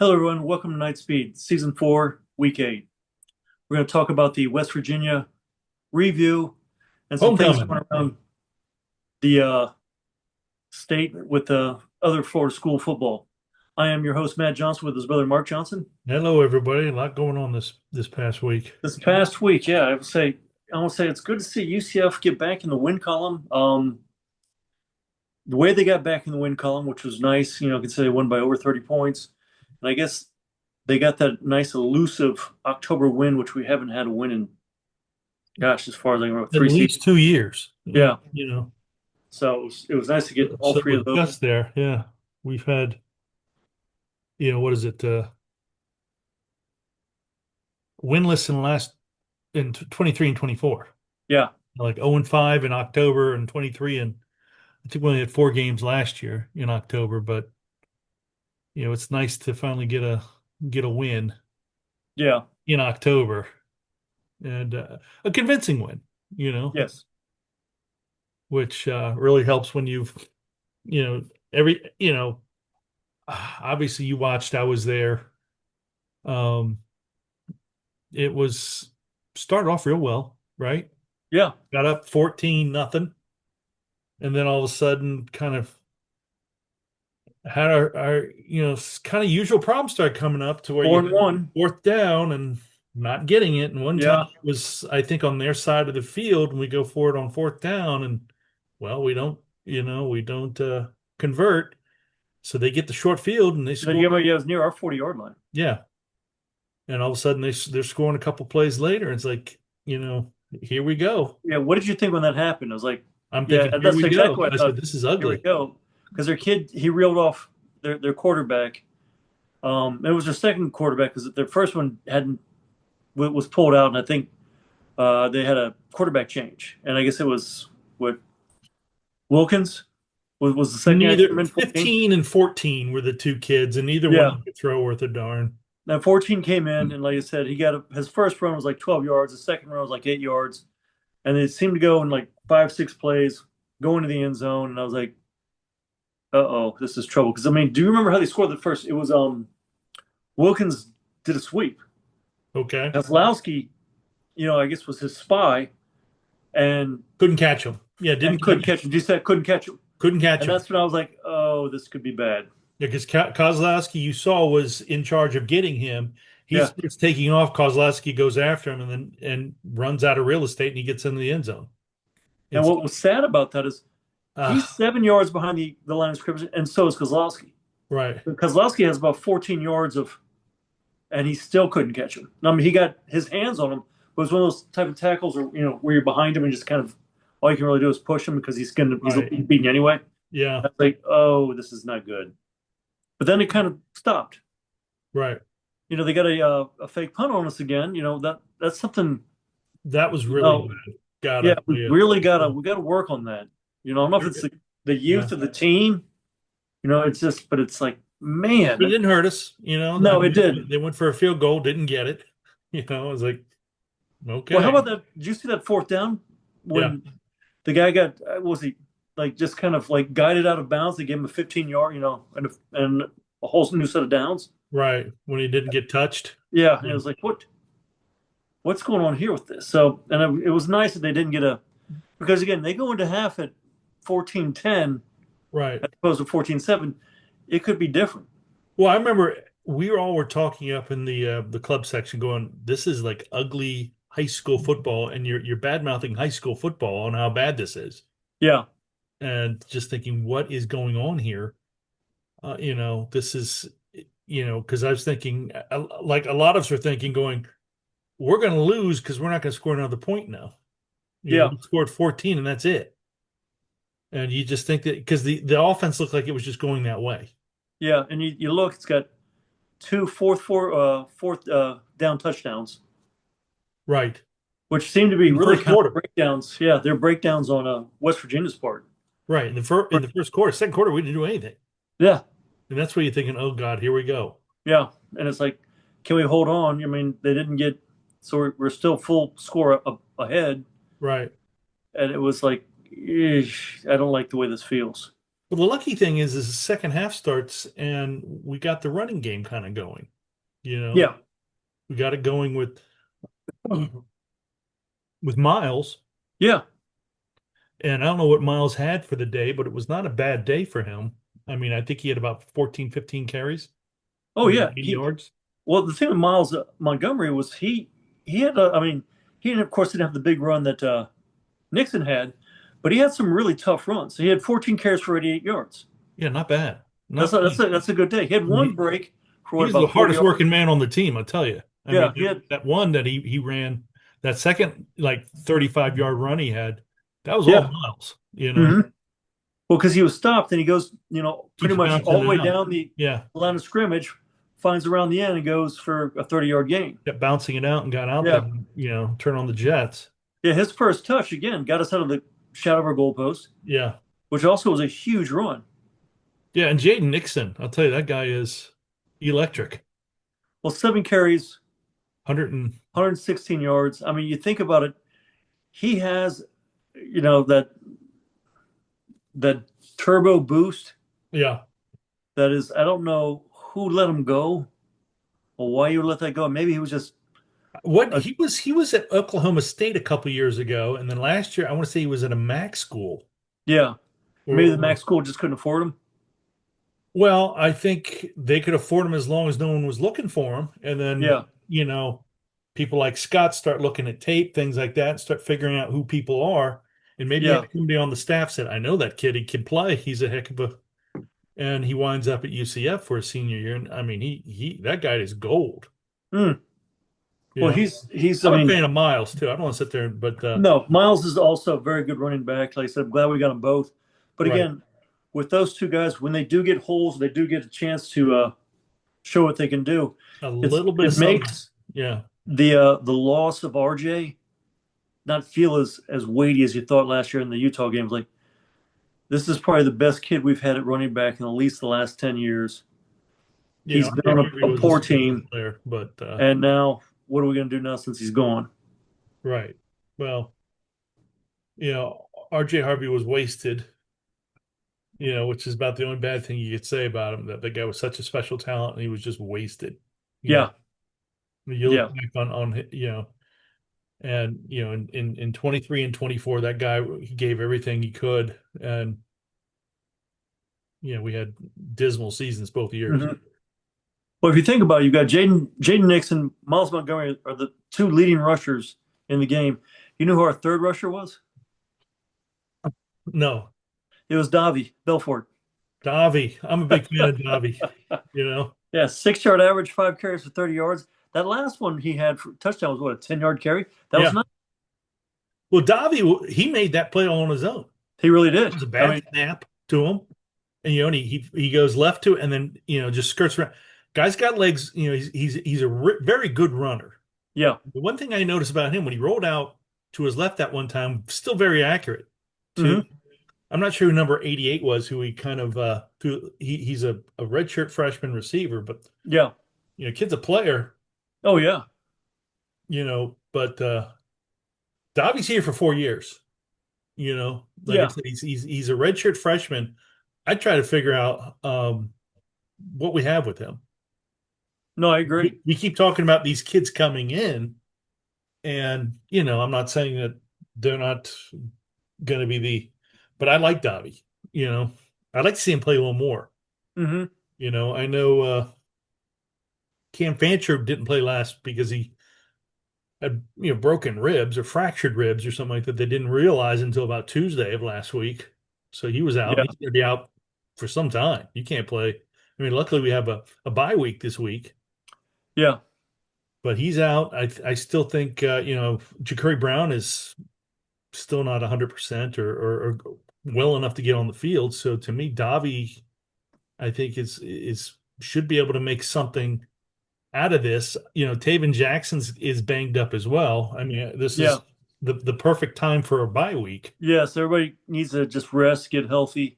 Hello, everyone. Welcome to Knightspeed, Season 4, Week 8. We're going to talk about the West Virginia review and some things Homecoming. going around the state with the other Florida school football. I am your host, Matt Johnson, with his brother, Mark Johnson. Hello, everybody. A lot going on this past week. This past week, yeah, I would say it's good to see UCF get back in the win column. The way they got back in the win column, which was nice, considering they won by over 30 points. And I guess they got that nice elusive October win, which we haven't had a win in, gosh, as far as I remember, At three seasons. least 2 years. Yeah. You know, So it was nice to get all so three of with those. Gus there, yeah, we've had, what is it? Winless in the last in 23 and 24. Yeah. Like 0 and 5 in October and 23, and I think we only had 4 games last year in October, but it's nice to finally get a win Yeah. in October and a convincing win. You know, Yes. which really helps when you know, every, obviously you watched, I was there. Um, it was started off real well, right? Yeah. Got up 14 nothing. And then all of a sudden kind of had our kind of usual problems start coming up to where Four you and had one. fourth down and not getting it. And one time Yeah. it was, I think, on their side of the field and we go for it on fourth down and well, we don't convert. So they get the short field and they Then score. you it was near our 40-yard line. Yeah. And all of a sudden they're scoring a couple plays later. It's like, here we go. Yeah. What did you think when that happened? I was like, I'm yeah, thinking, here that's we exactly go. what I I said, thought. this is Here we ugly. go. Because their kid, he reeled off their quarterback. It was their second quarterback because their first one hadn't was pulled out, and I think they had a quarterback change. And I guess it was what Wilkins was the second guy that Neither came in 14. 15 and 14 were the two kids, and neither one Yeah. could throw worth a darn. Now 14 came in, and like I said, his first run was like 12 yards. His second run was like 8 yards, and it seemed to go in like 5, 6 plays, go into the end zone. And I was like, "Uh-oh, this is trouble." Because I mean, do you remember how they scored the first? It was Wilkins did a sweep. Okay. Kozlowski, I guess was his spy, and Couldn't catch him. Yeah, didn't couldn't catch him. catch him. Just said couldn't catch him, Couldn't catch and him. that's when I was like, "Oh, this could be bad." Yeah, because Kozlowski, you saw, was in charge of getting him. He Yeah, starts taking off. Kozlowski goes after him and then runs out of real estate and he gets into the end zone. and It's what was sad about that is he's uh 7 yards behind the line of scrimmage, and so is Kozlowski. right. Kozlowski has about 14 yards of, and he still couldn't catch him. I mean, he got his hands on him, but it was one of those type of tackles where you're behind him and just kind of all you can really do is push him because he's Right. beating you anyway. Yeah. I was like, oh, this is not good. But then it kind of stopped. Right. They got a fake punt on us again. That's something. That was really No, bad. Gotta yeah, tell we you. really gotta work on that. I don't know if it's the Yeah. youth of the team. It's just, but it's like, But it man, didn't hurt us, I no, it mean, did. they went for a field goal, didn't get it. I was like, Well, how okay. about that? Did you see that fourth down Yeah. when the guy got was he like just kind of like guided out of bounds? They gave him a 15 yard, and a whole new set of downs. Right. When he didn't get touched. Yeah, and it Yeah. was like, what's going on here with this? So, and it was nice that they didn't get because again, they go into half at 14-10 Right. as opposed to 14-7. It could be different. Well, I remember we were talking up in the club section going, this is like ugly high school football, and you're bad mouthing high school football on how bad this is. Yeah, And just thinking, what is going on here? This is, because I was thinking, like a lot of us are thinking, going, we're going to lose because we're not going to score another point now. yeah, We scored 14 and that's it. And you just think that because the offense looked like it was just going that way. yeah. And you look, it's got two fourth down touchdowns, Right. which seem to be In the really first kind of quarter. breakdowns. Yeah, they're breakdowns on West Virginia's part. Right. In the first quarter, second quarter, we didn't do anything. Yeah, And that's where you're thinking, oh God, here we go. yeah. And it's like, can we hold on? I mean, they didn't get, so we're still full score ahead. Right. And it was like, I don't like the way this feels. But the lucky thing is the second half starts and we got the running game kind of going. You know, Yeah, we got it going with Miles. yeah. And I don't know what Miles had for the day, but it was not a bad day for him. I mean, I think he had about 14, 15 carries Oh for about yeah. 80 yards. Well, the thing with Miles Montgomery was he had I mean he of course didn't have the big run that Nixon had, but he had some really tough runs. He had 14 carries for 88 yards. Yeah, not bad. Not bad. That's a good day. He had one break for He what was the about 40 hardest yards? working man on the team, I tell you. I mean, Yeah, he had that one that he ran, that second like 35-yard run he had, that was all yeah. Miles, you know. Hmm. Well, because he was stopped and he goes, pretty Keeps much all bouncing the it way out. down the Yeah, line of scrimmage, finds around the end and goes for a 30-yard gain. kept bouncing it out and got out there, Yeah. turn on the Jets. Yeah, his first touch again got us out of the shadow of our goalpost, Yeah. which also was a huge run. Yeah, and Jaden Nixon, I'll tell you, that guy is electric. Well, 7 carries, 100 and 116 yards. I mean, you think about it, he has, that turbo boost yeah. that is, I don't know who let him go or why you let that go. Maybe he was just What a, he was at Oklahoma State a couple years ago, and then last year I want to say he was at a MAC school. yeah. Maybe the Or Max school just couldn't afford him. well, I think they could afford him as long as no one was looking for him. And then, Yeah. people like Scott start looking at tape, things like that, and start figuring out who people are. And maybe Yeah. have somebody on the staff said, I know that kid, he can play. He's a heck of a, and he winds up at UCF for his senior year. And I mean, that guy is gold. Mm. You Well, know, he's, I I'm a mean, fan of Miles too. I don't want to sit there, but no, Miles is also a very good running back. Like I said, I'm glad we got them both. But right, again, with those two guys, when they do get holes, they do get a chance to show what they can do. a little bit of It something. makes Yeah. the loss of RJ not feel as weighty as you thought last year in the Utah games. Like this is probably the best kid we've had at running back in at least the last 10 years. He's been RJ on Harvey a was a poor special team, player, but and now what are we going to do now since he's gone? right. Well, RJ Harvey was wasted, which is about the only bad thing you could say about him, that the guy was such a special talent and he was just wasted. You know, Yeah, you look yeah. back on and in 23 and 24, that guy, he gave everything he could. And we had dismal seasons both years. Hmm. Well, if you think about it, you got Jaden Nixon, Miles Montgomery are the two leading rushers in the game. You know who our third rusher was? No, It was Davi Belfort. Davi. I'm a big fan of Davi, you know. Yeah, 6 yard average, 5 carries for 30 yards. That last one he had for touchdown was what, a 10-yard carry? That was Yeah. not. Well, Davi, he made that play all on his own. He really It did. was a I bad mean, snap to him. And and he goes left to it and then just skirts around. Guy's got legs. He's a very good runner. yeah. The one thing I noticed about him when he rolled out to his left that one time, still very accurate. Too. Hmm. I'm not sure who number 88 was, who he kind of he's a redshirt freshman receiver, but Yeah. kid's a player. Oh yeah. But Davi's here for 4 years. Like I Yeah. said, he's a redshirt freshman. I try to figure out what we have with him. No, I agree. We keep talking about these kids coming in, and I'm not saying that they're not going to be but I like Davi. I'd like to see him play a little more. Hmm. I know Cam Fancher didn't play last because he had broken ribs or fractured ribs or something like that. They didn't realize until about Tuesday of last week, so he was out. Yeah. He's going to be out for some time. You can't play. I mean, luckily we have a bye week this week, Yeah. but he's out. I still think Ja'Cory Brown is still not 100% or well enough to get on the field. So to me, Davi, I think is should be able to make something out of this. Taven Jackson's is banged up as well. I mean, this Yeah. is the perfect time for a bye week. Yes, everybody needs to just rest, get healthy.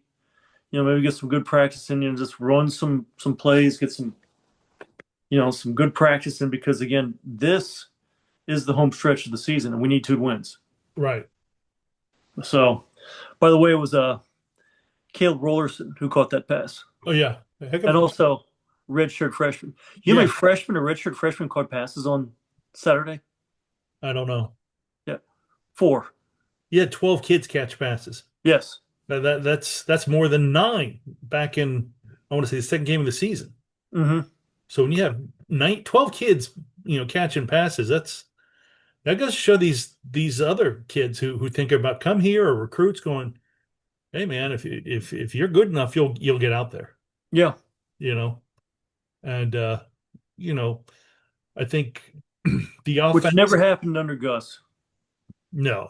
Maybe get some good practice in, just run some plays, get some good practice in because again, this is the home stretch of the season and we need 2 wins. Right. So, by the way, it was Caleb Rollerson, who caught that pass, Oh yeah, a heck of and a also redshirt freshman. You know how yeah. many freshmen or redshirt freshmen caught passes on Saturday? I don't know. Yeah, four. You had 12 kids catch passes. Yes. That's more than nine back in I want to say the second game of the season. Mm-hmm. So when you have 12 kids, catching passes, that goes to show these other kids who think about come here or recruits going, hey man, if you're good enough, you'll get out there, Yeah. you know. And you know, I think the Which offense, never happened under Gus. no,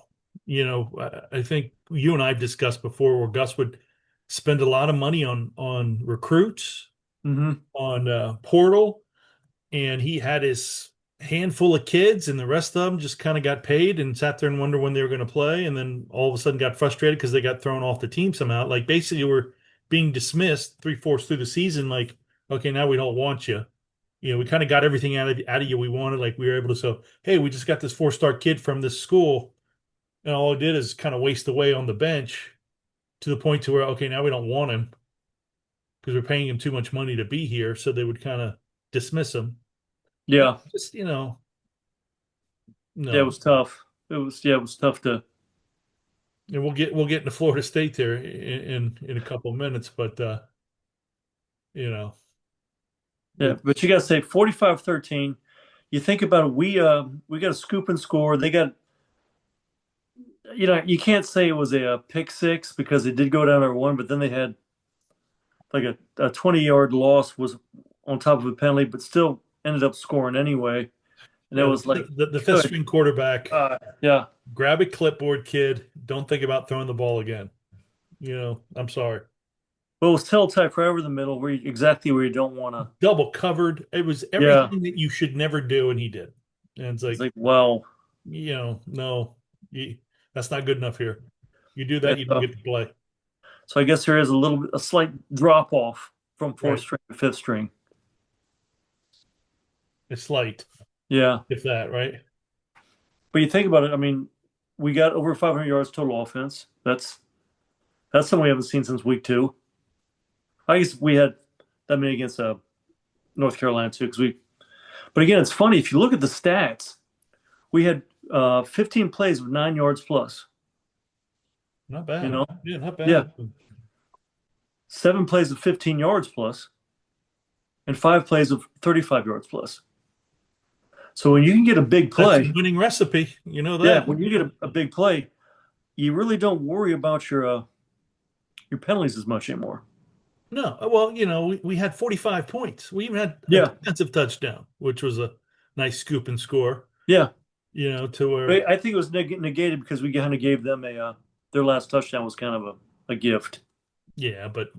I think you and I have discussed before where Gus would spend a lot of money on recruits, Mm-hmm. on portal, and he had his handful of kids, and the rest of them just kind of got paid and sat there and wondered when they were going to play, and then all of a sudden got frustrated because they got thrown off the team somehow. Like basically, we're being dismissed 3/4 through the season. Like, okay, now we don't want you. We kind of got everything out of you we wanted. Like we were able to say, hey, we just got this 4-star kid from this school, and all it did is kind of waste away on the bench to the point to where okay, now we don't want him because we're paying him too much money to be here. So they would kind of dismiss him. Yeah. Just Yeah, it no. was tough. It was tough to. And we'll get into Florida State there in a couple of minutes, but you know, Yeah, it, but you got to say 45-13. You think about it, we got a scoop and score. They got, you can't say it was a pick six because it did go down to one, but then they had like a 20-yard loss was on top of a penalty, but still ended up scoring anyway. And it yeah, was like, the fifth good. string quarterback, Yeah. grab a clipboard, kid. Don't think about throwing the ball again. I'm sorry. Well, it was telltale forever in the middle exactly where you don't want to. Double covered. It was Yeah. everything that you should never do, and he did. And it's It's like, like, wow. no, you, that's not good enough here. You do Yeah, that, you don't get to play. so I guess there is a slight drop off from fourth Right. string to fifth string. It's light, Yeah. if that, right? But you think about it, I mean, we got over 500 yards total offense. That's something we haven't seen since week two. I guess we had that many against North Carolina too, because we. But again, it's funny if you look at the stats. We had 15 plays of 9 yards plus. Not You bad. know, Yeah, not yeah, bad. 7 plays of 15 yards plus, and 5 plays of 35 yards plus. So when you can get a big That's a play, winning recipe. You know yeah, that. when you get a big play, you really don't worry about your penalties as much anymore. No, well, we had 45 points. We even had a Yeah, defensive touchdown, which was a nice scoop and score, yeah. to where, But I think it was negated because we kind of gave them their last touchdown was kind of a gift. yeah, but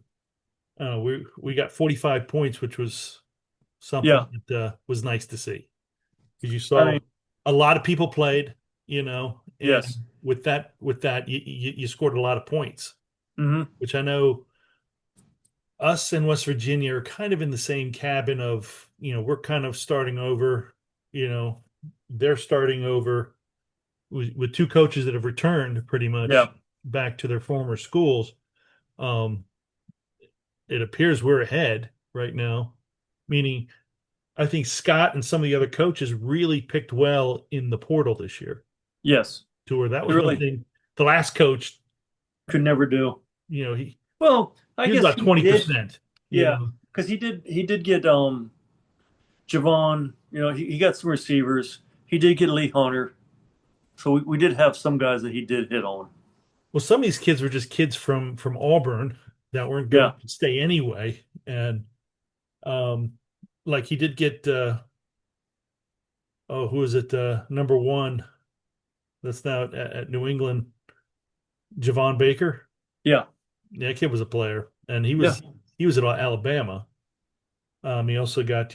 we got 45 points, which was Yeah, something that was nice to see because you I saw mean, a lot of people played, and yes. with that, you scored a lot of points, Hmm. which I know us and West Virginia are kind of in the same cabin of, we're kind of starting over, you know, they're starting over with two coaches that have returned pretty much Yeah. back to their former schools. Um, it appears we're ahead right now, meaning I think Scott and some of the other coaches really picked well in the portal this year Yes. to where that They was one really thing the last coach, could never do. he Well, I he was guess about he did. 20%, Yeah, because he did get Javon. He got some receivers. He did get Lee Hunter. So we did have some guys that he did hit on. Well, some of these kids were just kids from Auburn that weren't going Yeah. to stay anyway, and um, like he did get who is it? Number one that's now at New England, Javon Baker. Yeah. Yeah, that kid was a player, and he Yeah. was he was at Alabama. He also got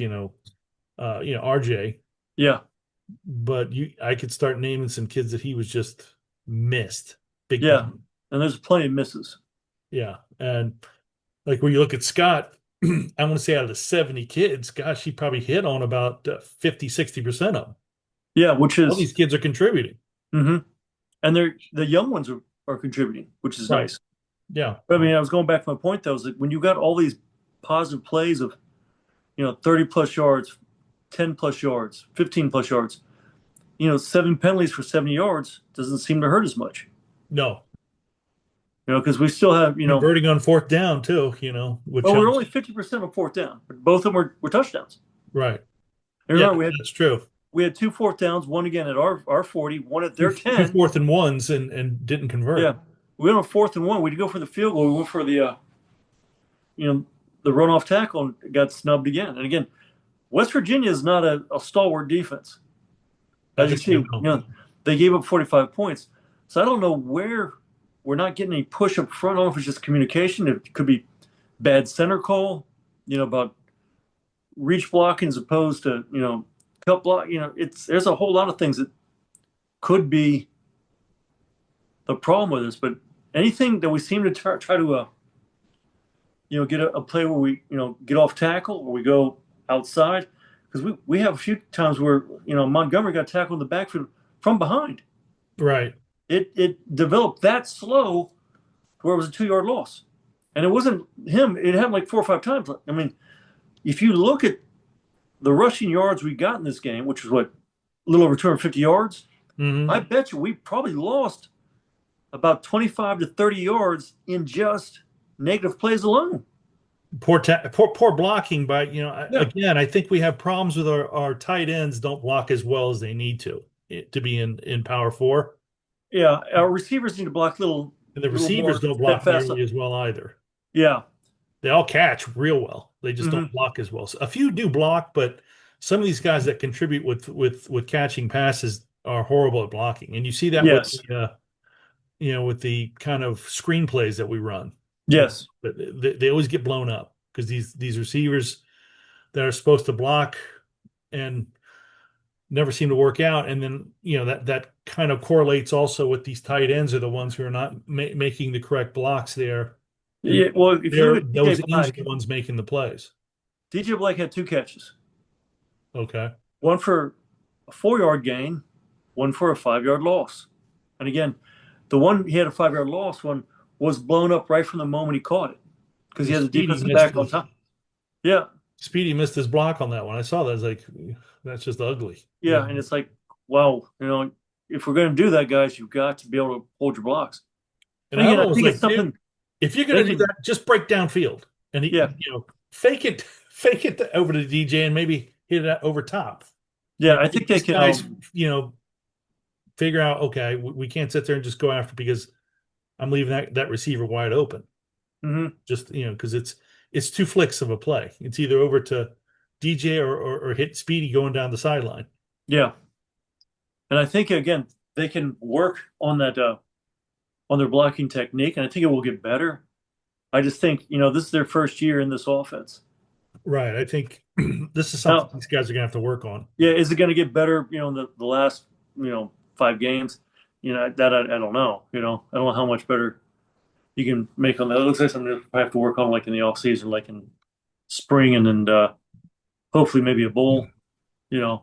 RJ, Yeah. but I could start naming some kids that he was just missed big Yeah. time. And there's plenty of misses. Yeah, and like when you look at Scott, I want to say out of the 70 kids, gosh, he probably hit on about 50, 60% of them. Yeah, which All is. these kids are contributing. Hmm. And the young ones are contributing, which is Right. nice. Yeah. But I mean, I was going back to my point though, is that when you got all these positive plays of, 30 plus yards, 10 plus yards, 15 plus yards, 7 penalties for 70 yards doesn't seem to hurt as much. No. Because we still have, Converting on fourth down too, which well, we're helps. only 50% of fourth down, but both of them were touchdowns. Right. And Yeah, remember, that's true. we had two fourth downs, one again at our 40, one at Two, their two 10. fourth and ones and didn't Yeah. convert. We went on 4th and 1. We didn't go for the field goal. We went for you know, the runoff tackle and got snubbed again. And again, West Virginia is not a stalwart defense. As you see, they gave up 45 points. So I don't know where we're not getting any push up front. I don't know if it's just communication. It could be bad center call, about reach blocking as opposed to, cut block. There's a whole lot of things that could be the problem with this. But anything that we seem to try to, get a play where we, get off tackle or we go outside, because we have a few times where, Montgomery got tackled in the backfield from behind. Right. It developed that slow where it was a 2-yard loss. And it wasn't him. It happened like 4 or 5 times. I mean, if you look at the rushing yards we got in this game, which was a little over 250 yards, I bet you we probably lost about 25 to 30 yards in just negative plays alone. Poor blocking by, again, I think we have problems with our tight ends don't block as well as they need to be in Power 4. Yeah, our receivers need to block little. And the receivers don't block nearly as well either. Yeah. They all catch real well. They just don't block as well. So a few do block, but some of these guys that contribute with catching passes are horrible at blocking. And you see that with the kind of screenplays that we run. Yes. But they always get blown up because these receivers that are supposed to block and never seem to work out. And then, that kind of correlates also with these tight ends are the ones who are not making the correct blocks there. Yeah, well, if you look at those ends are the ones making the plays. DJ Blake had 2 catches. Okay. One for a 4-yard gain, one for a 5-yard loss. And again, the one he had a 5-yard loss one was blown up right from the moment he caught it because he has a defensive back on top. Yeah. Speedy missed his block on that one. I saw that. I was like, that's just ugly. Yeah, and it's like, wow, if we're going to do that, guys, you've got to be able to hold your blocks. And again, I think it's something. If you're going to do that, just break downfield and fake it over to DJ and maybe hit it over top. Yeah, I think they can. Guys, figure out, okay, we can't sit there and just go after because I'm leaving that receiver wide open. Just because it's 2 flicks of a play. It's either over to DJ or hit Speedy going down the sideline. Yeah, and I think again they can work on that. On their blocking technique, and I think it will get better. I just think, this is their first year in this offense. Right. I think this is something these guys are going to have to work on. Yeah. Is it going to get better, in the last, 5 games? That I don't know. I don't know how much better you can make on that. It looks like something I have to work on like in the off season, like in spring and hopefully maybe a bowl, Yeah,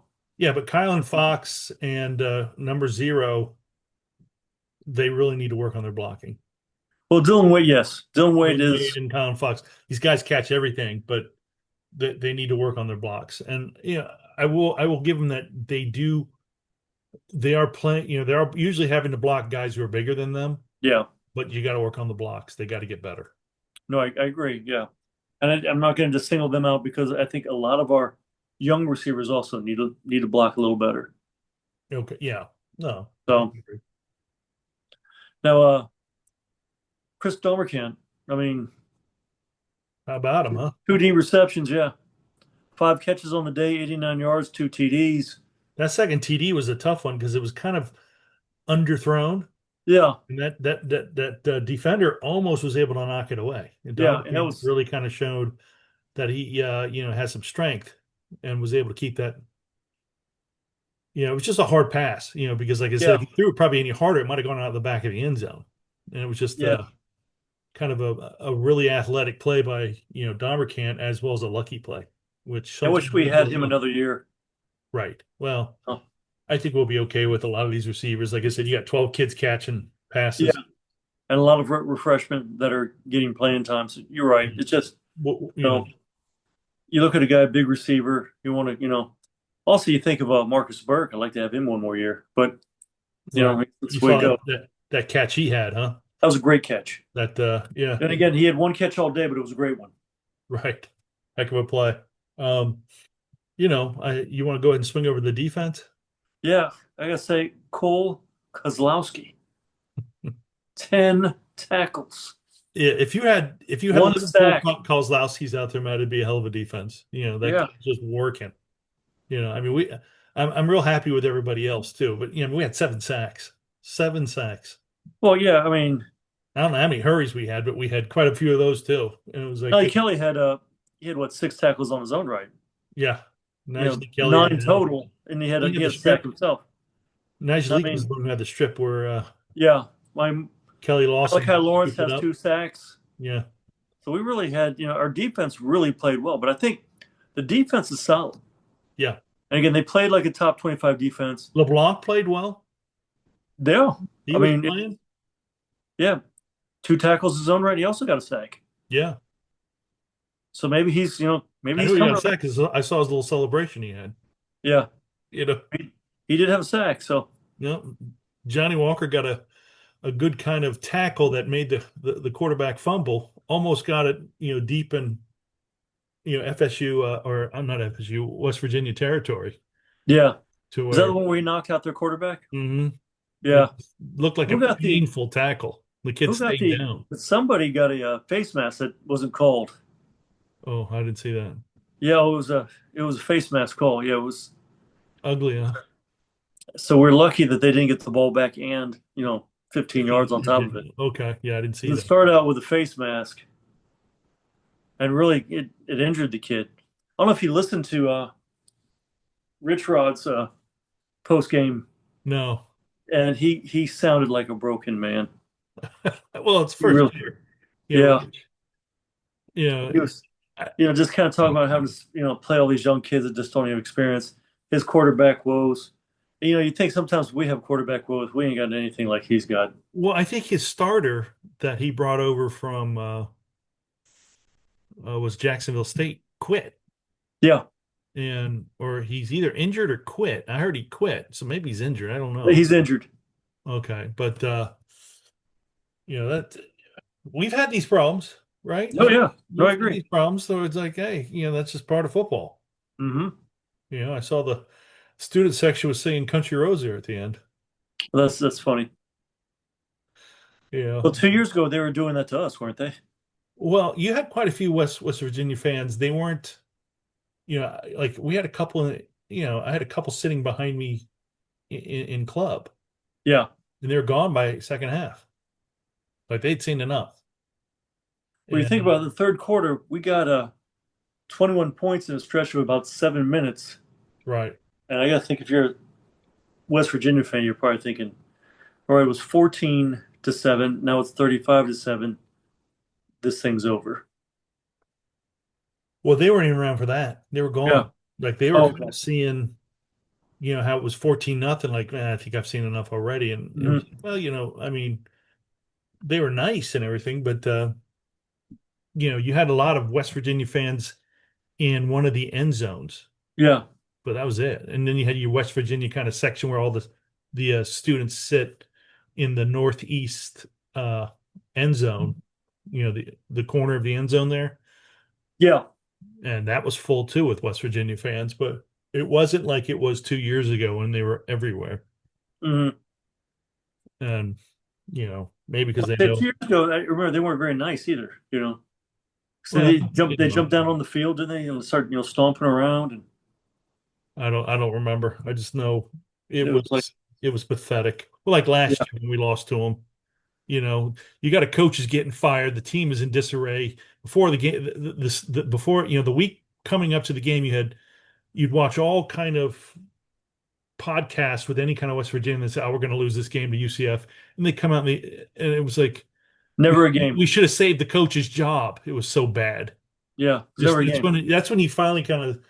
but Kylan Fox and number 0, they really need to work on their blocking. Well, Dylan Wade, yes. Dylan Wade and Kylan Fox. These guys catch everything, but they need to work on their blocks. And I will give them that they are playing, they are usually having to block guys who are bigger than them. Yeah. But you got to work on the blocks. They got to get better. No, I agree. Yeah. And I'm not going to just single them out because I think a lot of our young receivers also need to block a little better. Okay. Yeah. No. So now, Chris Domerkamp, I mean, how about him, huh? 2 deep receptions, yeah. 5 catches on the day, 89 yards, 2 TDs. That second TD was a tough one because it was kind of underthrown. Yeah. And that defender almost was able to knock it away. And and that was really kind of showed that he has some strength and was able to keep that. It was just a hard pass, because like I said, if he threw it probably any harder, it might have gone out of the back of the end zone. And it was just kind of a really athletic play by, Domerkamp as well as a lucky play, which I wish we had him another year. Right. Well, I think we'll be okay with a lot of these receivers. Like I said, you got 12 kids catching passes. and a lot of refreshment that are getting playing time. So you're right. It's just, you know, you look at a guy, big receiver, you want to, also you think about Marcus Burke. I'd like to have him one more year, but right. that's You the way it saw goes. that catch he had, huh? That was a great catch. That yeah, And again, he had one catch all day, but it was a great one. right. Heck of a play. Um, you want to go ahead and swing over the defense? Yeah, I gotta say, Cole Kozlowski, 10 tackles, Yeah, if you had one 11 full sack. Kozlowski's out there, man, it'd be a hell of a defense. That Yeah. guy's just working. I mean, I'm real happy with everybody else too, but we had 7 sacks, 7 sacks. Well, yeah, I mean, I don't know how many hurries we had, but we had quite a few of those too. And it was like, Kelly had he had what, 6 tackles on his own right? yeah, Najee Kelly had Nine total, and he he had the had a sack strip. himself. Najee I Leak was mean, the one who had the strip where yeah, my Kelly Malachi Lawson Lawrence scooped it has up. 2 sacks. Yeah, So we really had, our defense really played well, but I think the defense is solid. yeah. And again, they played like a top 25 defense. LeBlanc played well. Yeah, He I was mean, playing. yeah, 2 tackles his own right. He also got a sack. Yeah, So maybe maybe I he's knew he got coming a around. sack because I saw his little celebration he had. Yeah, You know, he did have a sack. So you know, Johnny Walker got a good kind of tackle that made the quarterback fumble. Almost got it, deep in FSU or I'm not FSU, West Virginia territory yeah, to is that the where one where he knocked out their quarterback? mhm, it Yeah. looked like a Who got the painful tackle. The kid who got stayed the down. somebody got a face mask that wasn't called. Oh, I didn't see that. Yeah, it was a face mask call. Yeah, it was. Ugly, huh? So we're lucky that they didn't get the ball back and 15 yards on top of it. Okay, yeah, I didn't see It that. started out with a face mask, and really it injured the kid. I don't know if you listened to Rich Rod's post game, No. and he sounded like a broken man. Well, it's He first really, year. yeah. You know, He was, I- just kind of talking about having to, play all these young kids that just don't have experience. His quarterback woes. And, you think sometimes we have quarterback woes. We ain't got anything like he's got. well, I think his starter that he brought over from was Jacksonville State quit. Yeah, Or he's either injured or quit. I heard he quit, so maybe he's injured. I don't know. he's injured. Okay, but that we've had these problems, right? Oh yeah, no, We've I had agree. these problems, so it's like, hey, that's just part of football. Hmm. I saw the student section was singing Country Roads there at the end. That's funny. Yeah. Well, 2 years ago they were doing that to us, weren't they? Well, you had quite a few West Virginia fans. They weren't, like we had a couple. I had a couple sitting behind me in club, Yeah. and they were gone by second half. Like they'd seen enough. Well, you think And about it, the third quarter, we got 21 points in a stretch of about 7 minutes, right. and I got to think if you're a West Virginia fan, you're probably thinking, all right, it was 14-7. Now it's 35-7. This thing's over. Well, they weren't even around for that. They were Yeah. gone. Like they were Oh, kind okay. of seeing, how it was 14-0. Like, man, I think I've seen enough already. And it was, Hmm. well, I mean, they were nice and everything, but you had a lot of West Virginia fans in one of the end zones, Yeah. but that was it. And then you had your West Virginia kind of section where all the students sit in the northeast end zone, the corner of the end zone there. Yeah. And that was full too with West Virginia fans, but it wasn't like it was 2 years ago when they were everywhere. Hmm. And maybe because they Well, know 2 years ago, I remember they weren't very nice either. So well, they jumped down on the field, didn't they? And start stomping around, and I don't remember. I just know it it was like, was it was pathetic. Well, like last yeah, year when we lost to them. You got a coach is getting fired. The team is in disarray before the game. Before the week coming up to the game, you'd watch all kind of podcasts with any kind of West Virginia that say, "Oh, we're going to lose this game to UCF," and they come out and it was like we, never a game. we should have saved the coach's job. It was so bad. Yeah, Just never a game. that's when he finally kind of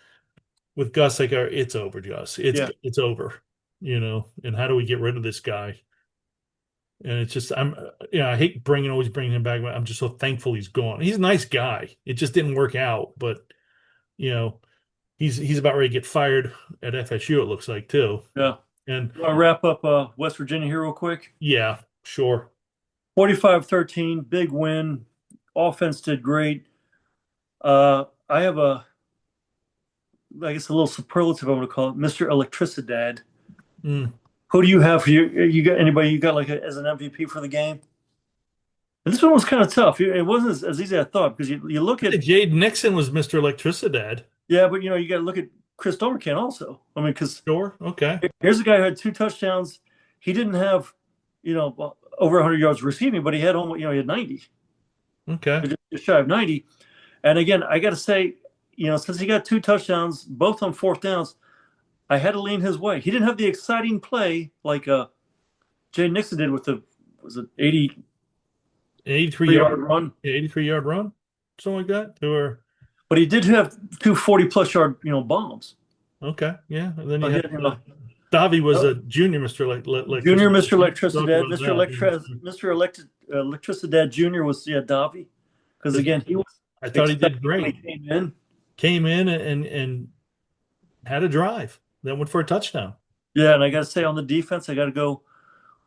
with Gus like, "It's over, Gus. It's Yeah. it's over." And how do we get rid of this guy? And it's just I hate always bringing him back, but I'm just so thankful he's gone. He's a nice guy. It just didn't work out, but you know, he's about ready to get fired at FSU, it looks like too. Yeah. And You want to wrap up West Virginia here real quick? yeah, sure. 45-13, big win. Offense did great. I have I guess a little superlative, I'm going to call it, Mr. Electricidad. Mm. Who do you have for you got anybody you got like as an MVP for the game? And this one was kind of tough. It wasn't as easy as I thought because you look at Jade Nixon was Mr. Electricidad. yeah, but you got to look at Chris Domercan also. I mean, because Sure. Okay. here's a guy who had 2 touchdowns. He didn't have over 100 yards receiving, but he had almost he had 90, Okay. just shy of 90. And again, I got to say, since he got 2 touchdowns, both on fourth downs, I had to lean his way. He didn't have the exciting play like Jay Nixon did with the was it 83 83 yard yard run, 83-yard run, something like that. Or but he did have two 40-plus yard bombs. okay, yeah. And then So you he had had, Davi was a junior Mr. Junior Electricity. Mr. Talk Electricidad, about Mr. that. Electricidad Junior was Davi because again he was I thought he did expected when great. he came in. Came in and had a drive. Then went for a touchdown. Yeah, and I got to say on the defense, I got to go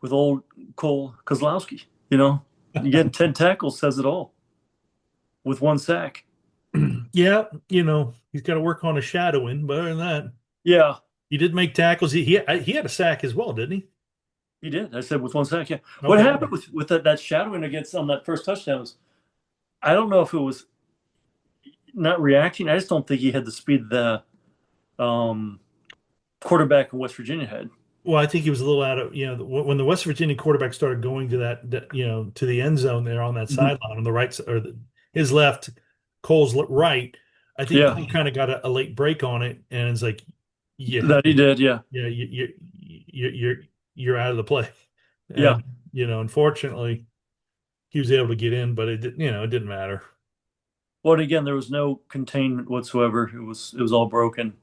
with old Cole Kozlowski. You getting 10 tackles says it all with 1 sack. Yeah, he's got to work on his shadowing, but other than that, Yeah, he did make tackles. He had a sack as well, didn't he? he did. I said with 1 sack. Yeah. What Okay. happened with that shadowing against on that first touchdown was I don't know if it was not reacting. I just don't think he had the speed the um, quarterback in West Virginia had. Well, I think he was a little out of, when the West Virginia quarterback started going to to the end zone there on that Mhm. sideline on the right or his left, Cole's right. I think Yeah, Cole kind of got a late break on it, and it's like, yeah, that he did. Yeah, yeah, you're out of the play, yeah. and unfortunately, he was able to get in, but it didn't matter. Well, and again, there was no containment whatsoever. It was all broken.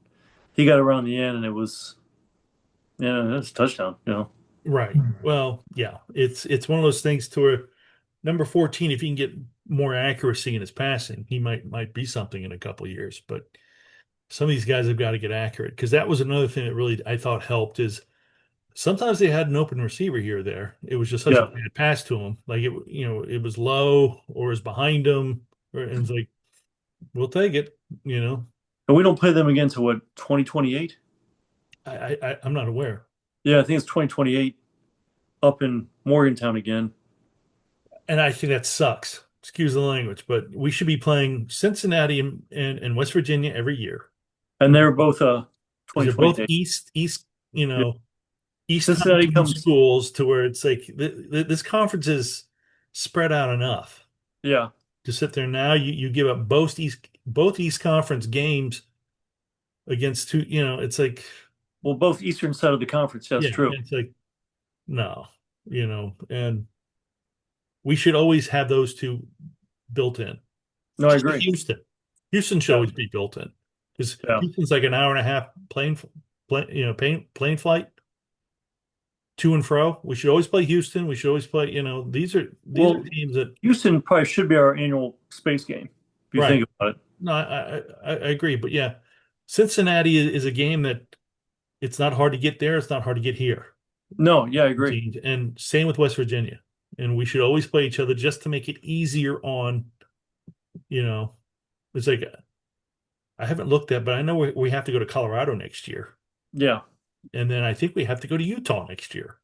He got around the end, and it was that's a touchdown. Right. Well, yeah, it's one of those things to where number 14, if he can get more accuracy in his passing, he might be something in a couple of years. But some of these guys have got to get accurate because that was another thing that really I thought helped is sometimes they had an open receiver here or there. It was just such a Yeah, bad pass to him. Like it was low or it was behind him, and it's like, we'll take it. and we don't play them again to what 2028. I'm not aware. Yeah, I think it's 2028 up in Morgantown again. And I think that sucks. Excuse the language, but we should be playing Cincinnati and West Virginia every year And they're both because they're both 2028. east, Yeah. East Cincinnati continent comes. schools to where it's like this conference is spread out enough Yeah. to sit there now. You give up both East Conference games against two. It's like Well, both eastern side of the conference. That's yeah, true. it's like no, and we should always have those two built in. No, I Just like agree. Houston. Houston should Yeah. always be built in because Yeah. Houston's like an hour and a half plane flight to and fro. We should always play Houston. We should always play. These are Well, teams that Houston probably should be our annual space game if you right. think about it. No, I agree, but yeah, Cincinnati is a game that it's not hard to get there. It's not hard to get here. No, yeah, I agree. Teams. And same with West Virginia. And we should always play each other just to make it easier on. It's like I haven't looked at, but I know we have to go to Colorado next year. Yeah. And then I think we have to go to Utah next year.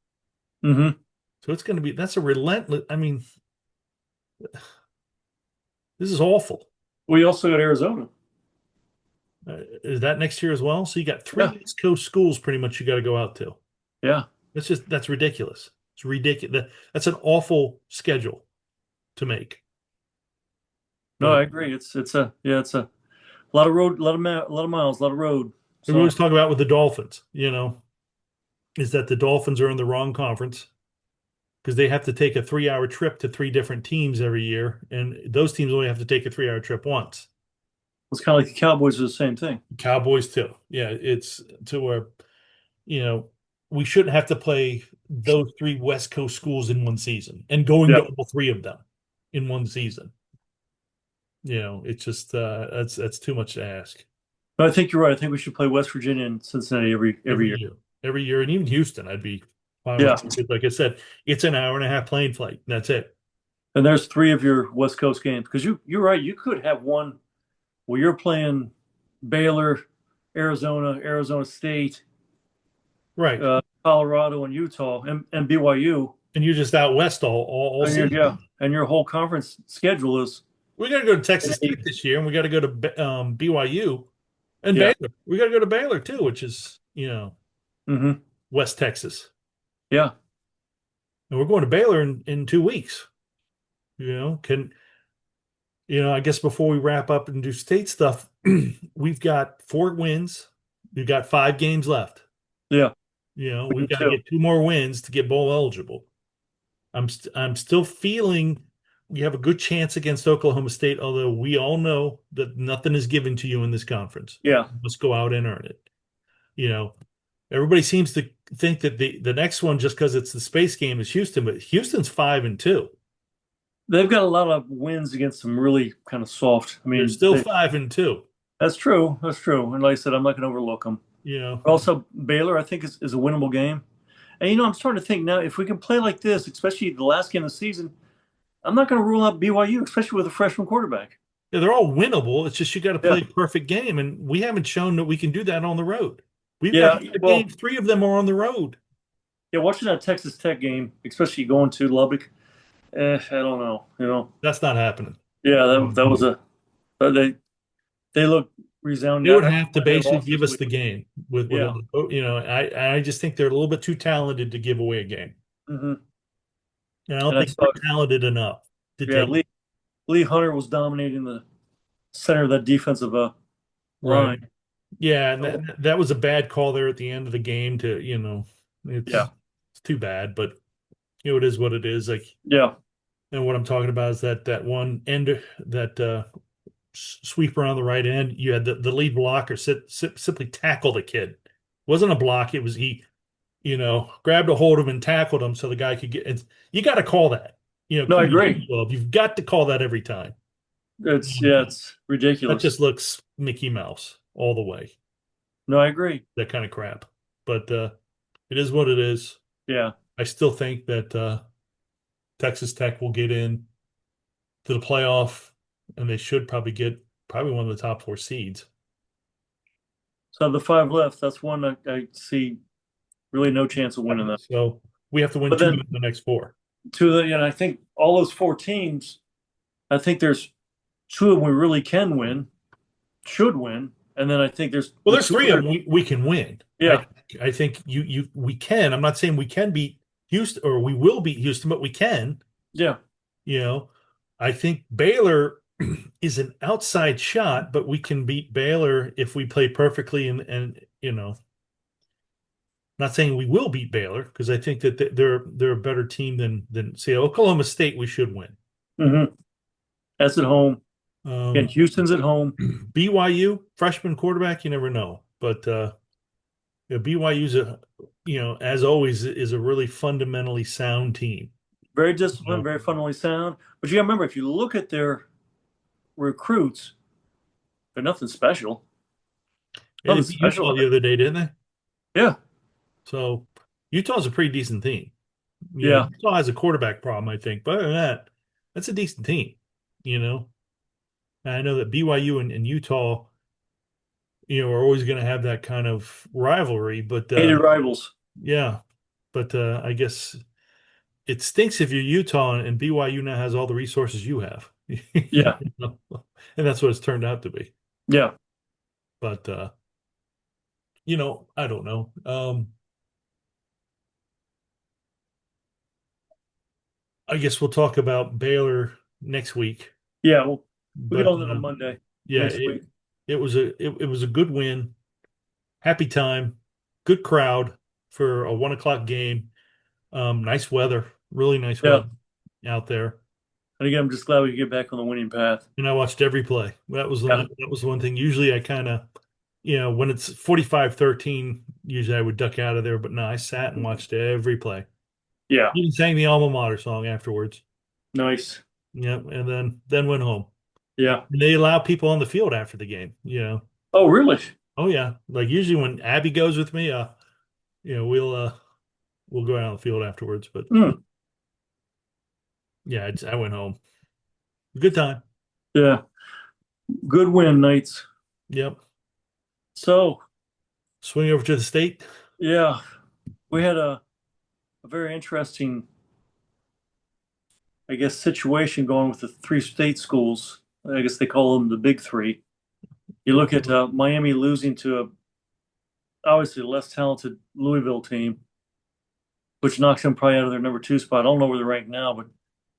Mm-hmm. So it's going to be, that's a relentless, I mean, this is awful. We also got Arizona. Is that next year as well? So you got three Yeah. East Coast schools pretty much you got to go out to. Yeah. That's ridiculous. It's ridiculous. That's an awful schedule to make. No, But I agree. It's a lot of road, a lot of miles, a lot of road. we So always talk about with the Dolphins, is that the Dolphins are in the wrong conference because they have to take a 3-hour trip to three different teams every year. And those teams only have to take a 3-hour trip once. it's kind of like the Cowboys are the same thing. Cowboys too. Yeah, it's to where, we shouldn't have to play those three West Coast schools in one season and going Yeah. to all three of them in one season. It's just that's too much to ask. But I think you're right. I think we should play West Virginia and Cincinnati every year. Every year, and even Houston, I'd be fine Yeah. with it. Like I said, it's an hour and a half plane flight. And that's it. And there's three of your West Coast games because you're right. You could have one where you're playing Baylor, Arizona State, Right. Colorado, and Utah, and BYU. And you're just out west all And season. yeah, and your whole conference schedule is We got to go to Texas Tech this year, and we got to go to BYU and yeah. Baylor. We got to go to Baylor too, which is Mm-hmm. West Texas, Yeah. and we're going to Baylor in 2 weeks. I guess before we wrap up and do state stuff, we've got 4 wins. We've got 5 games left. Yeah. We've got to get 2 more wins to get bowl eligible. I'm still feeling we have a good chance against Oklahoma State, although we all know that nothing is given to you in this conference. Yeah. Let's go out and earn it. Everybody seems to think that the next one, just because it's the space game, is Houston, but Houston's 5-2. They've got a lot of wins against some really kind of soft. I mean, They're still 5-2. That's true. That's true. And like I said, I'm not going to overlook them. Also, Baylor, I think, is a winnable game. And, I'm starting to think now, if we can play like this, especially the last game of the season, I'm not going to rule out BYU, especially with a freshman quarterback. Yeah, they're all winnable. It's just you got to play a perfect game, and we haven't shown that we can do that on the road. We've got games, 3 of them are on the road. Yeah, watching that Texas Tech game, especially going to Lubbock, I don't know. That's not happening. Yeah, that was they look resounding. They would have to basically give us the game with I just think they're a little bit too talented to give away a game. Mm-hmm. And I don't think they're talented enough to take. Lee Hunter was dominating the center of that defensive line. Right. Yeah, and that was a bad call there at the end of the game. It's too bad, but it is what it is. Like and what I'm talking about is that one end that sweeper on the right end. You had the lead blocker simply tackle the kid. It wasn't a block. It was he grabbed a hold of him and tackled him so the guy could get. You got to call that. No, I agree. You've got to call that every time. It's ridiculous. That just looks Mickey Mouse all the way. No, I agree. That kind of crap. But it is what it is. Yeah. I still think that Texas Tech will get in to the playoff, and they should probably get one of the top 4 seeds. So the 5 left. That's one I see really no chance of winning that. So we have to win 2 of the next 4. I think all those 4 teams, I think there's 2 of them we really can win, should win, and then I think there's 3 of them we can win. Yeah, I think we can. I'm not saying we can beat Houston or we will beat Houston, but we can. Yeah, I think Baylor is an outside shot, but we can beat Baylor if we play perfectly and not saying we will beat Baylor because I think that they're a better team than say Oklahoma State. We should win. Mm-hmm. That's at home. And Houston's at home. BYU freshman quarterback, you never know, but BYU's as always is a really fundamentally sound team. Very disciplined, very fundamentally sound. But you got to remember, if you look at their recruits, they're nothing special. They beat Utah the other day, didn't they? Yeah. So Utah's a pretty decent team. Utah has a quarterback problem, I think, but other than that, that's a decent team. And I know that BYU and Utah, are always going to have that kind of rivalry, but hated rivals. Yeah, but I guess it stinks if you're Utah and BYU now has all the resources you have. Yeah, and that's what it's turned out to be. Yeah, but I don't know. I guess we'll talk about Baylor next week. Yeah, we'll get on it on Monday. Yeah, it was a good win. Happy time, good crowd for a 1:00 game. Nice weather, really nice weather out there. And again, I'm just glad we could get back on the winning path. And I watched every play. That was the one thing. Usually I kind of, when it's 45-13, usually I would duck out of there. But no, I sat and watched every play. Yeah. Even sang the alma mater song afterwards. Nice. Yep, and then went home. Yeah. And they allow people on the field after the game. Oh, really? Oh yeah. Like usually when Abby goes with me, we'll go out on the field afterwards. But Hmm. yeah, I went home. Good time. Yeah. Good win, Knights. Yep. So, Swing over to the state. yeah, we had a very interesting, I guess, situation going with the three state schools. I guess they call them the big three. You look at Miami losing to a obviously less talented Louisville team, which knocks them probably out of their number two spot. I don't know where they're ranked now, but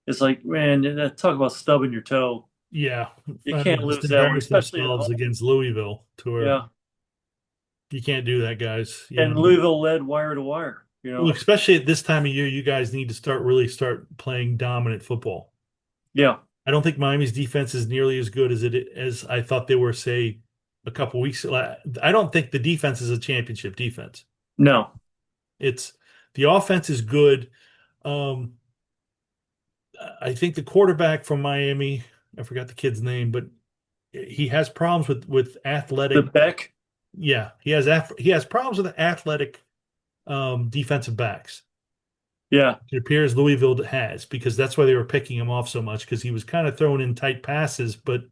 it's like, man, talk about stubbing your toe. Yeah. You I can't mean, just lose that one, embarrass especially at themselves home. against Louisville to where Yeah. you can't do that, guys. And Louisville led wire to wire, Well, especially at this time of year, you guys need to start playing dominant football. Yeah. I don't think Miami's defense is nearly as good as I thought they were, say, a couple weeks. I don't think the defense is a championship defense. No. It's the offense is good. Um, I think the quarterback from Miami, I forgot the kid's name, but he has problems with The athletic. Beck. Yeah, he has problems with athletic defensive backs. Yeah. It appears Louisville has because that's why they were picking him off so much because he was kind of throwing in tight passes, but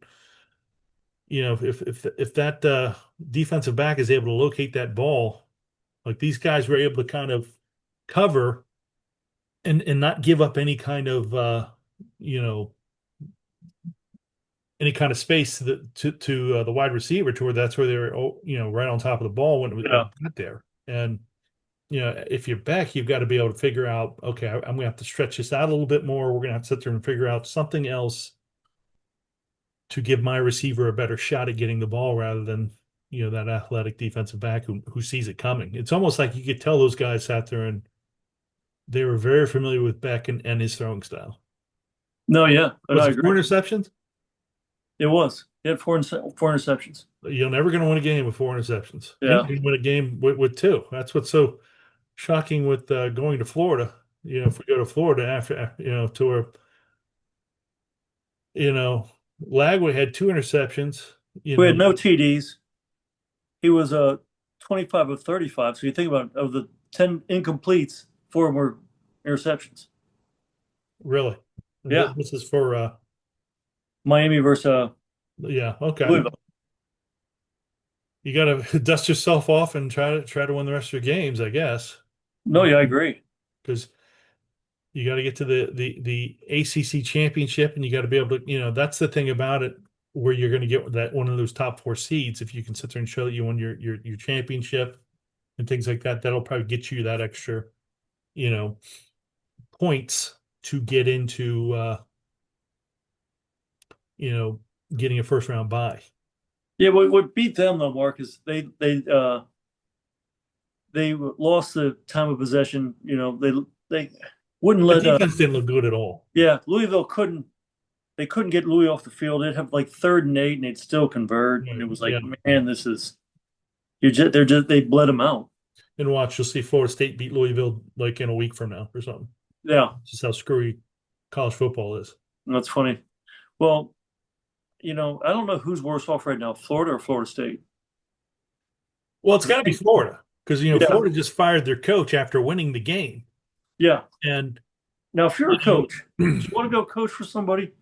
if that defensive back is able to locate that ball, like these guys were able to kind of cover and not give up any kind of you know any kind of space to the wide receiver to where that's where they were right on top of the ball when Yeah. it got there. And if you're back, you've got to be able to figure out, okay, I'm going to have to stretch this out a little bit more. We're going to have to sit there and figure out something else to give my receiver a better shot at getting the ball rather than that athletic defensive back who sees it coming. It's almost like you could tell those guys sat there and they were very familiar with Beck and his throwing style. No, yeah. And Was I it four agree. interceptions? It was. He had four interceptions. You're never going to win a game with four interceptions. You're not Yeah. going to win a game with two. That's what's so shocking with going to Florida. If we go to Florida after, to where, Lagway had two interceptions. We had no TDs. He was 25 of 35. So you think about it, of the 10 incompletes, four of them were interceptions. Really. Yeah. This is for Miami versus yeah, okay. Louisville. You got to dust yourself off and try to win the rest of your games, I guess, No, yeah, I agree. because you got to get to the ACC championship, and you got to be able to, that's the thing about it, where you're going to get that one of those top four seeds. If you can sit there and show that you won your championship and things like that, that'll probably get you that extra, you know, points to get into, getting a first round bye. Yeah, what beat them though, Mark, is they lost the time of possession. They wouldn't The let defense didn't look good at all. yeah, Louisville couldn't get Louis off the field. They'd have like 3rd and 8 and they'd still convert. And Right. it was like, Yeah. man, this is they bled them out. And watch, you'll see Florida State beat Louisville like in a week from now or something. Yeah, Just how screwy college football is. that's funny. Well, I don't know who's worse off right now, Florida or Florida State. Well, it's got to be Florida because Yeah, Florida just fired their coach after winning the game, yeah. and Now, if you're a coach, do you want to go coach for somebody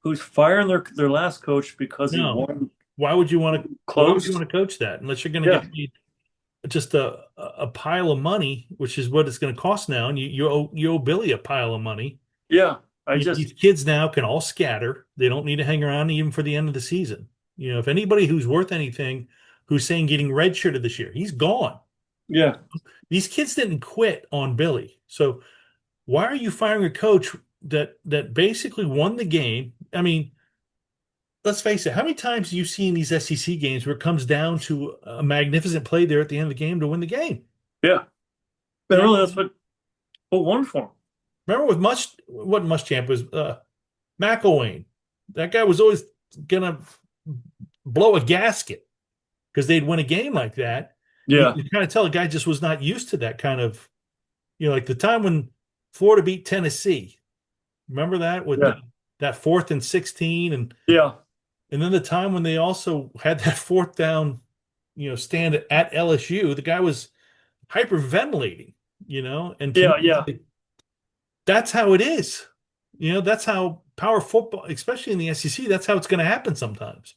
who's firing their last coach because he no. won Why would you want to? Why would you close? want to coach that unless you're going to Yeah, get paid just a pile of money, which is what it's going to cost now, and you owe Billy a pile of money. yeah. These kids now can all scatter. They don't need to hang around even for the end of the season. If anybody who's worth anything, who's saying getting redshirted this year, he's gone. yeah, These kids didn't quit on Billy. So why are you firing a coach that basically won the game? I mean, let's face it. How many times do you see in these SEC games where it comes down to a magnificent play there at the end of the game to win the game? yeah. And really, that's what won for him. Remember with what Muschamp was McElwain. That guy was always gonna blow a gasket because they'd win a game like that. Yeah, You kind of tell the guy just was not used to that kind of, like the time when Florida beat Tennessee. Remember that with Yeah. that 4th and 16, Yeah. and then the time when they also had that 4th down, stand at LSU. The guy was hyperventilating, and to Yeah. me, Yeah. that's how it is. That's how power football, especially in the SEC, that's how it's going to happen sometimes.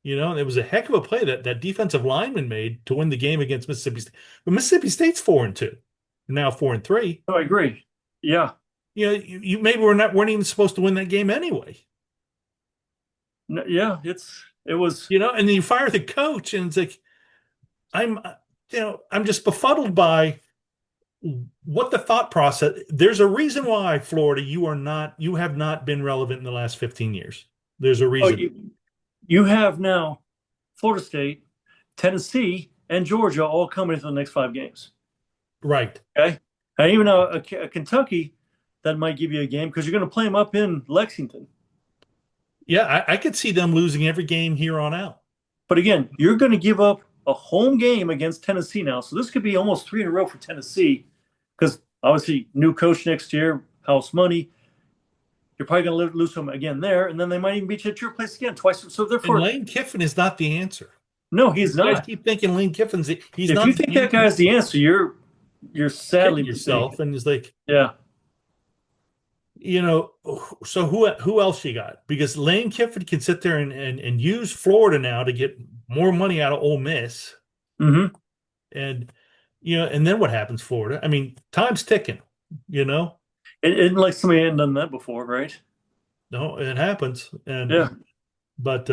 And it was a heck of a play that defensive lineman made to win the game against Mississippi State. But Mississippi State's 4-2, now 4-3. No, I agree. Yeah. You maybe weren't even supposed to win that game anyway. No, yeah. It was. And then you fire the coach, and it's like I'm, I'm just befuddled by what the thought process. There's a reason why Florida, you have not been relevant in the last 15 years. There's a Oh, reason. you have now Florida State, Tennessee, and Georgia all coming into the next 5 games. Right. Okay. And even a Kentucky that might give you a game because you're going to play them up in Lexington. Yeah, I could see them losing every game here on out. But again, you're going to give up a home game against Tennessee now. So this could be almost 3 in a row for Tennessee because obviously new coach next year, house money. You're probably going to lose them again there, and then they might even beat you at your place again twice. So therefore, and Lane Kiffin is not the answer. No, he's You guys not. keep thinking Lane Kiffin's. He's if not. You think that guy's the answer, you're sadly yourself, mistaken. and it's like, yeah. So who else you got? Because Lane Kiffin can sit there and use Florida now to get more money out of Ole Miss. Mm-hmm. And and then what happens, Florida? I mean, time's ticking, It like somebody hadn't done that before, right? No, it happens. And Yeah. But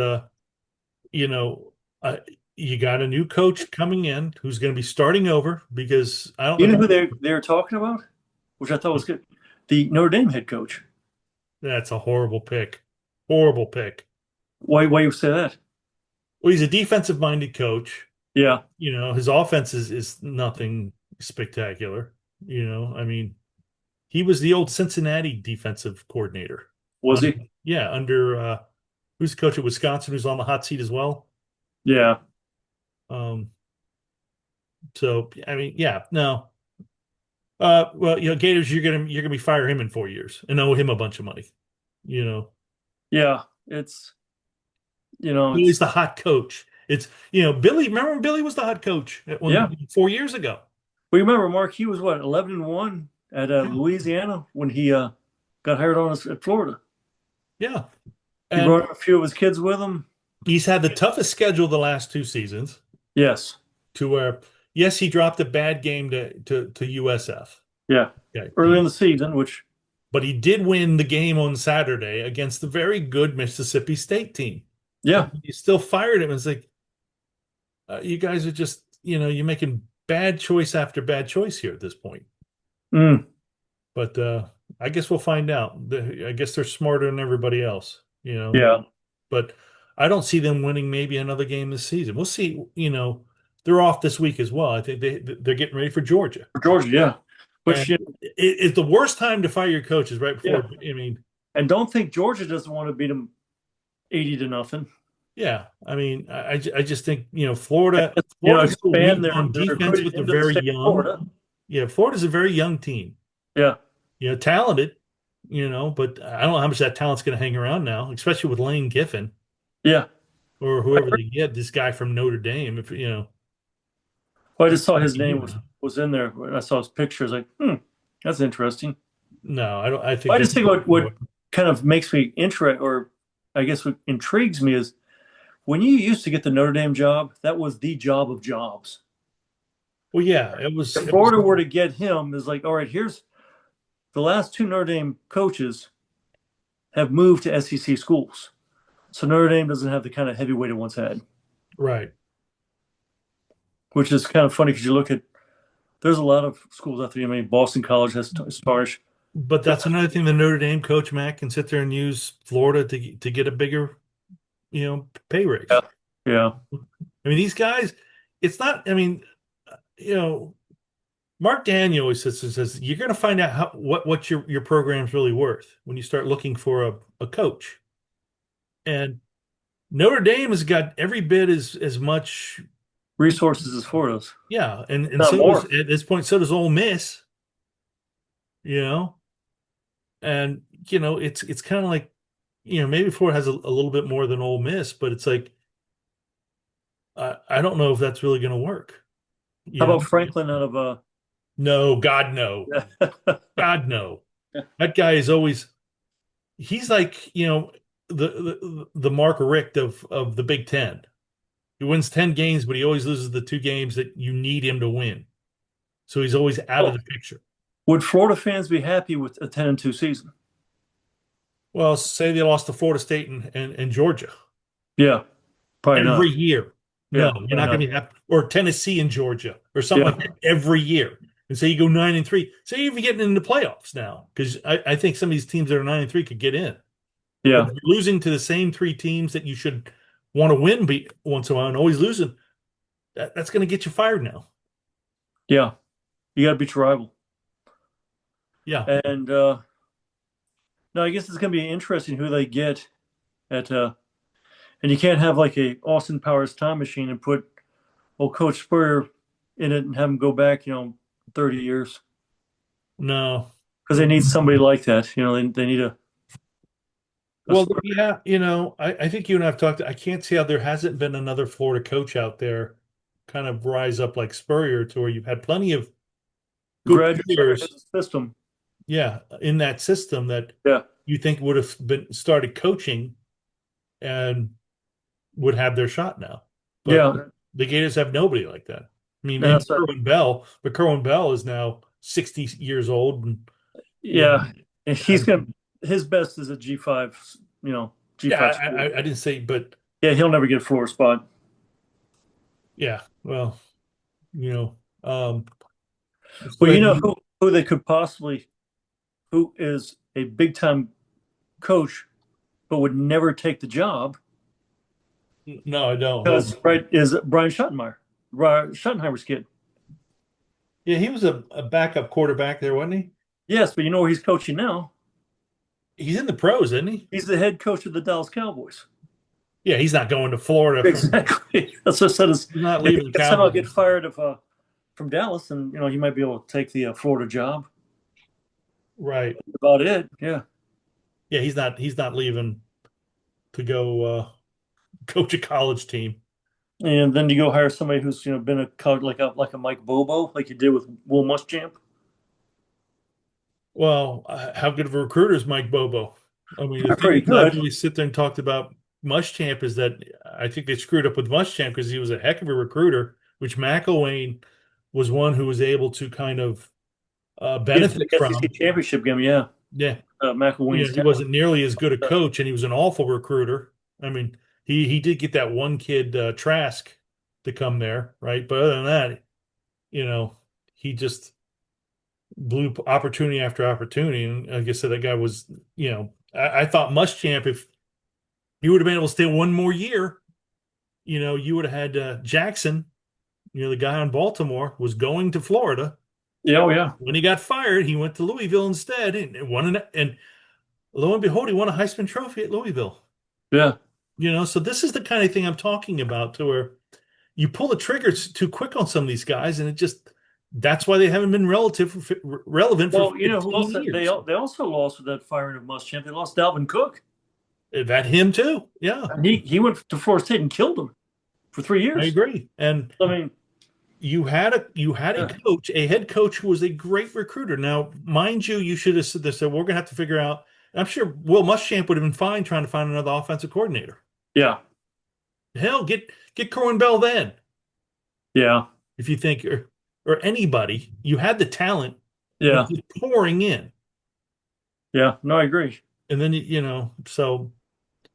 you got a new coach coming in who's going to be starting over because I don't You know know who they're talking about? Which I thought was good. The Notre Dame head coach. That's a horrible pick. Horrible pick. Why you say that? Well, he's a defensive minded coach. Yeah. His offense is nothing spectacular. I mean, he was the old Cincinnati defensive coordinator. Was he? Yeah, under who's the coach at Wisconsin who's on the hot seat as well? Yeah. So I mean, yeah, no. Well, Gators, you're gonna be fire him in 4 years and owe him a bunch of money. Yeah. It's He's the hot coach. It's Billy. Remember when Billy was the hot coach 4 years ago? Well, you remember Mark? He was what 11-1 at Louisiana when he got hired on us at Florida. Yeah, He brought a few of his kids with him. He's had the toughest schedule the last 2 seasons. Yes. To where, yes, he dropped a bad game to USF. Yeah. Okay. Early in the season, but he did win the game on Saturday against the very good Mississippi State team. Yeah. You still fired him. It's like, you guys are just, you're making bad choice after bad choice here at this point. Mm. But I guess we'll find out. I guess they're smarter than everybody else, Yeah. But I don't see them winning maybe another game this season. We'll see. They're off this week as well. I think they're getting ready for Georgia. For Georgia, yeah. Which it's the worst time to fire your coaches right before. Yeah. I mean, and don't think Georgia doesn't want to beat them 80-0. Yeah, I mean, I just think Florida, expand their defense with the very young. Florida. Yeah, Florida's a very young team. Yeah, talented. But I don't know how much that talent's going to hang around now, especially with Lane Kiffin. Yeah, or whoever they get. This guy from Notre Dame, Well, I just saw his name was in there. When I saw his picture, I was like, that's interesting. No, I don't. I think. I just think what kind of makes me interested, or I guess what intrigues me is when you used to get the Notre Dame job, that was the job of jobs. Well, yeah, it was. If Florida were to get him, is like, all right, here's the last 2 Notre Dame coaches have moved to SEC schools, so Notre Dame doesn't have the kind of heavyweight it once had. Right. Which is kind of funny because you look at, there's a lot of schools out there. I mean, Boston College has stars. But that's another thing. The Notre Dame coach, Matt, can sit there and use Florida to get a bigger, pay raise. Yeah. I mean, these guys, it's not. I mean, Mark Daniel always says you're going to find out what your program's really worth when you start looking for a coach. And Notre Dame has got every bit as much resources as Florida's. Yeah, and so does, at this point, so does Ole Miss. you know, and it's kind of like, maybe Florida has a little bit more than Ole Miss, but it's like I don't know if that's really going to work. How You know, about Franklin out of no, God no, God no. That guy is always he's like the Mark Richt of the Big Ten. He wins 10 games, but he always loses the two games that you need him to win. So he's always out of Oh, the picture. would Florida fans be happy with a 10-2 season? Well, say they lost to Florida State and Georgia Yeah, probably every not. year. No, Yeah, you're probably not going not. to be happy. Or Tennessee and Georgia or something Yeah, like that every year. And say you go 9-3. Say you're even getting into the playoffs now because I think some of these teams that are 9-3 could get in. But yeah, if you're losing to the same three teams that you should want to win once in a while and always losing, that's going to get you fired now. yeah. You got to beat your rival. Yeah. And no, I guess it's going to be interesting who they get at. And you can't have like a Austin Powers time machine and put old Coach Spurrier in it and have him go back, 30 years No. because they need somebody like that. They need a Well, Spurrier. yeah, I think you and I have talked. I can't see how there hasn't been another Florida coach out there kind of rise up like Spurrier to where you've had plenty of good Graduates out of players, his system. yeah, in that system that Yeah, you think would have been started coaching and would have their shot now. But yeah, the Gators have nobody like that. I mean, and maybe that's a, Kerwin Bell, but Kerwin Bell is now 60 years old and you know, yeah. And he's gonna his best is a G5, yeah, G5 school. I didn't say, but Yeah, he'll never get a floor spot. yeah, well, you know, um, let's go Well, ahead you know and who they could possibly who is a big time coach but would never take the job no, I don't. because right is Brian Schottenheimer, Schottenheimer's kid. Yeah, he was a backup quarterback there, wasn't he? Yes, but you know where he's coaching now? He's in the pros, isn't he? He's the head coach of the Dallas Cowboys. Yeah, he's not going to Florida Exactly. That's what I said. Is he's not if he leaving the could somehow Cowboys. get fired from Dallas, and he might be able to take the Florida job. Right. That's about it. Yeah. Yeah, he's not leaving to go coach a college team. And then you go hire somebody who's been a coach like a Mike Bobo, like you did with Will Muschamp. Well, how good of a recruiter is Mike Bobo? I mean, the Pretty thing that I've good. always sit there and talked about Muschamp is that I think they screwed up with Muschamp because he was a heck of a recruiter, which McElwain was one who was able to kind of Get to benefit the SEC from. championship game, yeah. Yeah, McElwain's he talent. wasn't nearly as good a coach, and he was an awful recruiter. I mean, he did get that one kid Trask to come there, right? But other than that, you know, he just blew opportunity after opportunity. And like I said, that guy was, I thought Muschamp, if he would have been able to stay one more year, you would have had Jackson, the guy on Baltimore, was going to Florida. Yeah, oh yeah. When he got fired, he went to Louisville instead and won and lo and behold, he won a Heisman Trophy at Louisville. Yeah. So this is the kind of thing I'm talking about to where you pull the triggers too quick on some of these guys, and that's why they haven't been relevant for Well, you know who 15 else they years. they also lost with that firing of Muschamp. They lost Dalvin Cook. That him too. Yeah, And he went to Florida State and killed him for 3 years. I agree. And I mean, you had a yeah, coach, a head coach who was a great recruiter. Now, mind you, you should have said this. We're gonna have to figure out. And I'm sure Will Muschamp would have been fine trying to find another offensive coordinator. yeah, Hell, get Corwin Bell then. yeah, If you think or anybody, you had the talent, it's yeah, just pouring in. yeah. No, I agree. And then so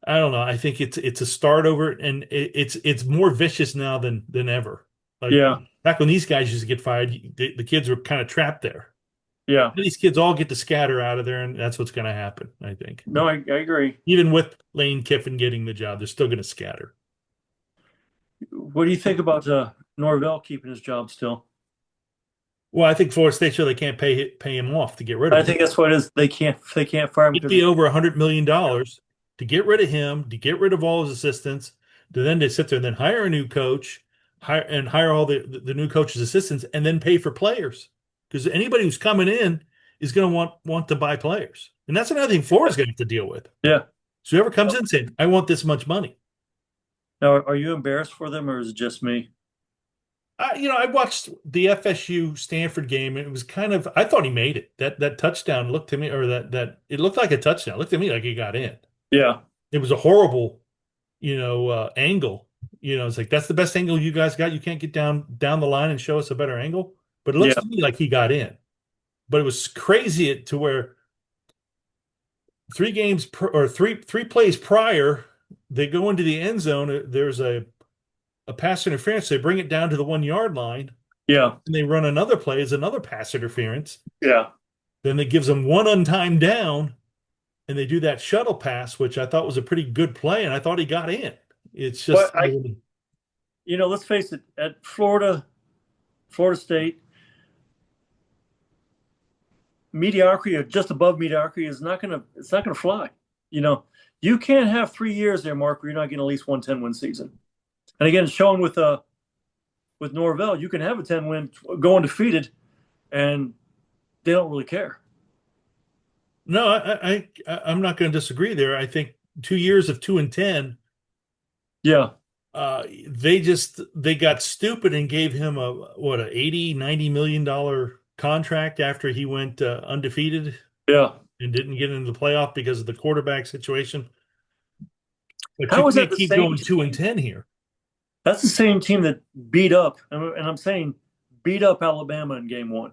I don't know. I think it's a start over, and it's more vicious now than ever. Like Yeah, back when these guys used to get fired, the kids were kind of trapped there. yeah. These kids all get to scatter out of there, and that's what's going to happen. I think No, I agree. even with Lane Kiffin getting the job, they're still going to scatter. What do you think about Norvell keeping his job still? Well, I think Florida State sure they can't pay him off to get rid of I him. think that's what it is. They can't fire him It'd because be over $100 million to get rid of him, to get rid of all his assistants, to then to sit there and then hire a new coach, hire all the new coach's assistants, and then pay for players. Because anybody who's coming in is going to want to buy players, and that's another thing Florida's going to have to deal with. Yeah. So whoever comes in saying, "I want this much money," Now, are you embarrassed for them, or is it just me? I watched the FSU Stanford game, and it was kind of I thought he made it. That touchdown looked to me, or that it looked like a touchdown. It looked to me like he got in. Yeah. It was a horrible, angle. It's like that's the best angle you guys got. You can't get down the line and show us a better angle. But it looks Yeah. to me like he got in. But it was crazy to where three plays prior, they go into the end zone. There's a pass interference. They bring it down to the 1 yard line, Yeah. and they run another play as another pass interference. Yeah. Then it gives them one untimed down, and they do that shuttle pass, which I thought was a pretty good play, and I thought he got in. It's But just let's face it, at Florida State, mediocrity or just above mediocrity it's not gonna fly. You can't have 3 years there, Mark, where you're not getting at least one 10-win season. And again, showing with Norvell, you can have a 10-win, go undefeated, and they don't really care. no, I'm not going to disagree there. I think 2 years of 2-10, Yeah. they got stupid and gave him a 80-90 million dollar contract after he went undefeated Yeah. and didn't get into the playoff because of the quarterback situation. But you How is that can't the keep same going two and team? 10 here. That's the same team that beat up, and I'm saying beat up Alabama in game one.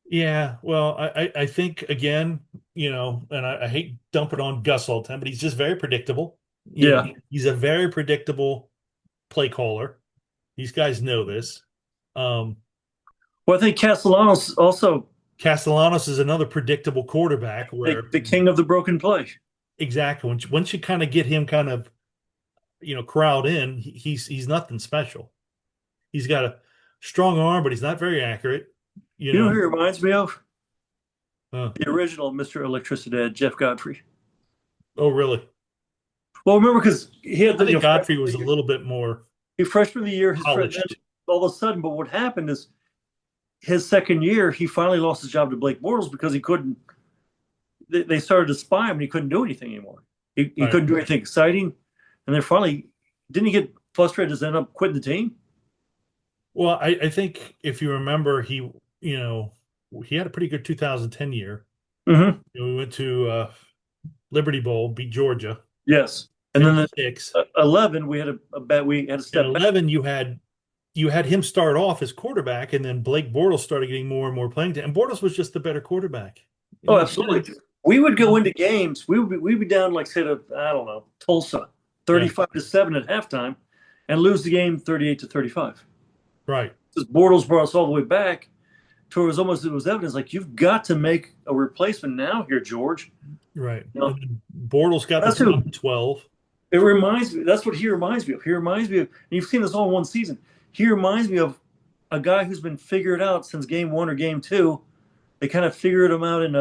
Yeah, well, I think again, and I hate dumping on Gus all the time, but he's just very predictable. Yeah. He's a very predictable play caller. These guys know this. Well, I think Castellanos also Castellanos is another predictable quarterback where the king of the broken play. exactly once you kind of get him kind of corralled in, he's nothing special. He's got a strong arm, but he's not very accurate. You know who he reminds me of? Uh, The original Mr. Electricity, Jeff Godfrey. oh, really? Well, remember because he had I think Godfrey was a little bit more freshman of the year, polished. all of a sudden. But what happened is his second year, he finally lost his job to Blake Bortles because he couldn't. They started to spy him, and he couldn't do anything anymore. He Right. couldn't do anything exciting, and then finally, didn't he get frustrated and end up quitting the team? Well, I think if you remember, he had a pretty good 2010 year. Mm-hmm. We went to Liberty Bowl, beat Georgia. Yes, and then the 6. 11, we had a bet. We had to step At back. 11, you had him start off as quarterback, and then Blake Bortles started getting more and more playing time. And Bortles was just the better quarterback. Oh, absolutely. We would go into games. We'd be down like say to I don't know Tulsa, 35-7 at halftime, and lose the game 38-35. Right. Because Bortles brought us all the way back to where it was evidence like you've got to make a replacement now here, George. Right. You know, And then Bortles got That's the who- top 12. it reminds me. That's what he reminds me of. He reminds me of. And you've seen this all in one season. He reminds me of a guy who's been figured out since game one or game two. They kind of figured him out in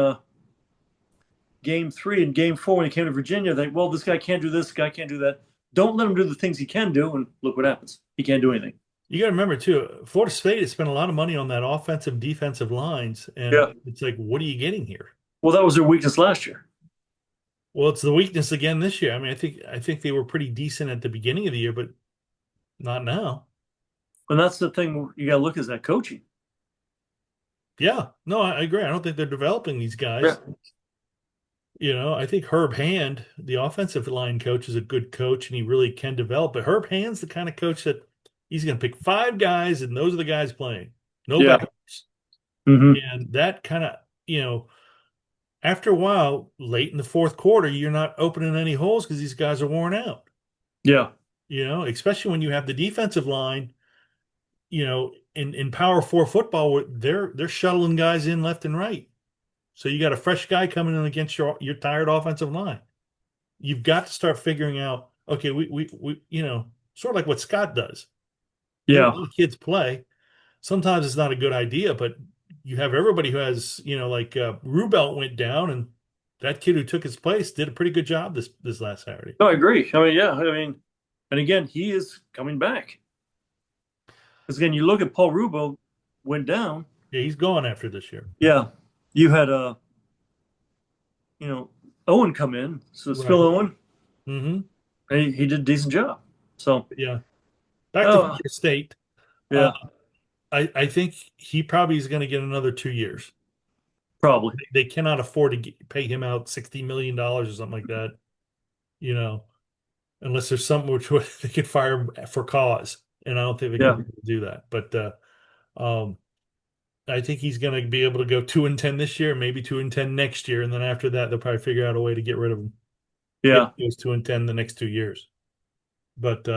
game three and game four when he came to Virginia. Well, this guy can't do this. This guy can't do that. Don't let him do the things he can do, and look what happens. He can't do anything. You got to remember, too, Florida State has spent a lot of money on that offensive, defensive lines. And it's like, what are you getting here? Well, that was their weakness last year. Well, it's the weakness again this year. I mean, I think they were pretty decent at the beginning of the year, but not now. And that's the thing you got to look at, is that coaching. Yeah, no, I agree. I don't think they're developing these guys. Yeah. I think Herb Hand, the offensive line coach, is a good coach and he really can develop. But Herb Hand's the kind of coach that he's going to pick 5 guys and those are the guys playing. No backups. Mm-hmm. And that kind of, after a while, late in the fourth quarter, you're not opening any holes because these guys are worn out. Yeah. Especially when you have the defensive line, in Power 4 football, where they're shuttling guys in left and right. So you got a fresh guy coming in against your tired offensive line. You've got to start figuring out, okay, we sort of like what Scott does. Yeah. The kids play. Sometimes it's not a good idea, but you have everybody who has, like Rubelt went down, and that kid who took his place did a pretty good job this last Saturday. No, I agree. I mean, yeah. I mean, and again, he is coming back. Because again, you look at Paul Rubel went down. Yeah, he's gone after this year. Yeah, you had Owen come in, so it's Phil Right. Owen. Mm-hmm. And he did a decent job. So, Yeah. Back to oh Florida State. Uh, yeah, I think he probably is going to get another 2 years. probably. They cannot afford to pay him out $60 million or something like that, you know, unless there's something which they could fire him for cause. And I don't think they Yeah, can do that. But um, I think he's going to be able to go 2-10 this year, maybe 2-10 next year, and then after that, they'll probably figure out a way to get rid of him if yeah, he goes 2-10 the next 2 years. But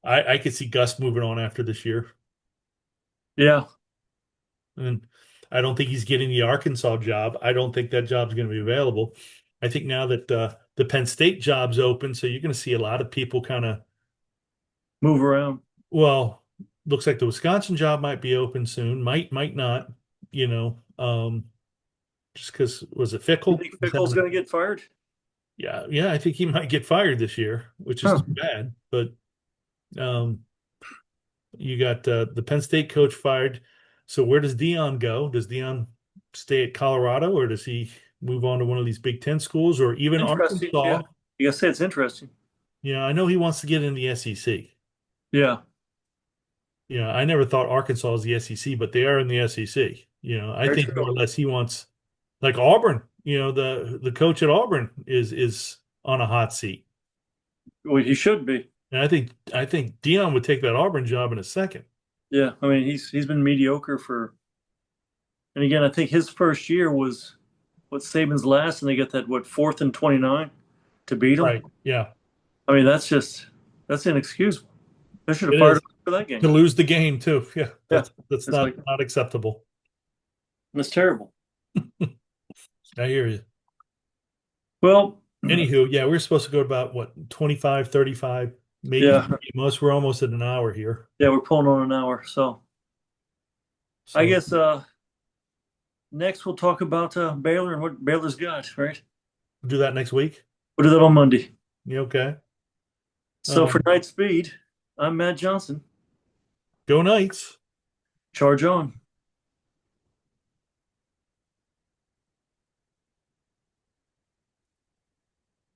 I could see Gus moving on after this year, yeah. and I don't think he's getting the Arkansas job. I don't think that job's going to be available. I think now that the Penn State job's open, so you're going to see a lot of people kind of, Move around. well, looks like the Wisconsin job might be open soon, might not, you know, just because was it You Fickle? think Fickle's going to get fired? Yeah, I think he might get fired this year, which is Huh. too bad. But um, you got the Penn State coach fired. So where does Dion go? Does Dion stay at Colorado, or does he move on to one of these Big Ten schools, or even Interesting. Arkansas? Yeah, you gotta say it's interesting. I know he wants to get in the SEC. Yeah, I never thought Arkansas was the SEC, but they are in the SEC. I very think more or true. less he wants, like Auburn. The coach at Auburn is on a hot seat. Well, he should be. And I think Dion would take that Auburn job in a second. Yeah, I mean he's been mediocre for. And again, I think his first year was what Saban's last, and they got that what 4th and 29 to beat him. Right. Yeah. I mean that's inexcusable. They should have It fired is him for that to game. lose the game too. Yeah. Yeah, That's it's not like not acceptable. that's terrible. I hear you. Well, Anywho, yeah, we're supposed to go about what, 25, 35, maybe yeah, 40 most. We're almost at an hour here. yeah, we're pulling on an hour, so I So guess next we'll talk about Baylor and what Baylor's got. Right, we'll do that next week. we'll do that on Monday. You okay? So for Um, Knightspeed, I'm Matt Johnson. Go Knights. Charge on.